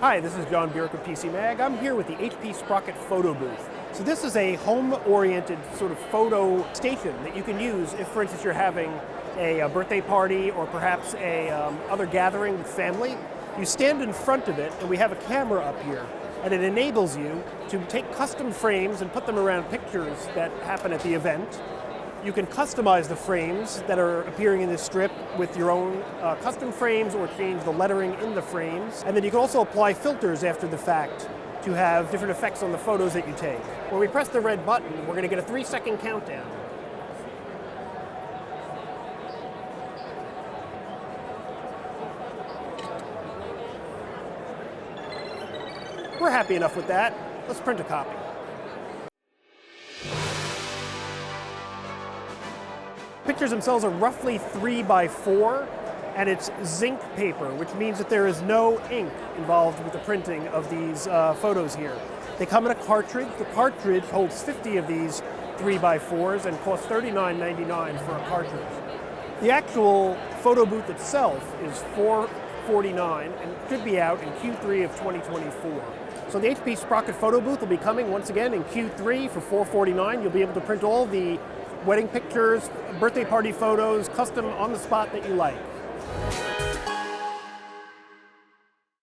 Hi, this is John Burek of PC Mag. I'm here with the HP Sprocket Photobooth. So this is a home-oriented sort of photo station that you can use if, for instance, you're having a birthday party or perhaps a other gathering with family. You stand in front of it, and we have a camera up here, and it enables you to take custom frames and put them around pictures that happen at the event. You can customize the frames that are appearing in this strip with your own custom frames or change the lettering in the frames. And then you can also apply filters after the fact to have different effects on the photos that you take. When we press the red button, we're going to get a 3-second countdown. We're happy enough with that. Let's print a copy. Pictures themselves are roughly 3 by 4, and it's zinc paper, which means that there is no ink involved with the printing of these photos here. They come in a cartridge. The cartridge holds 50 of these 3 by 4s and costs $39.99 for a cartridge. The actual photo booth itself is $449 and should be out in Q3 of 2024. So the HP Sprocket Photo Booth will be coming once again in Q3 for $449. You'll be able to print all the wedding pictures, birthday party photos, custom on the spot that you like.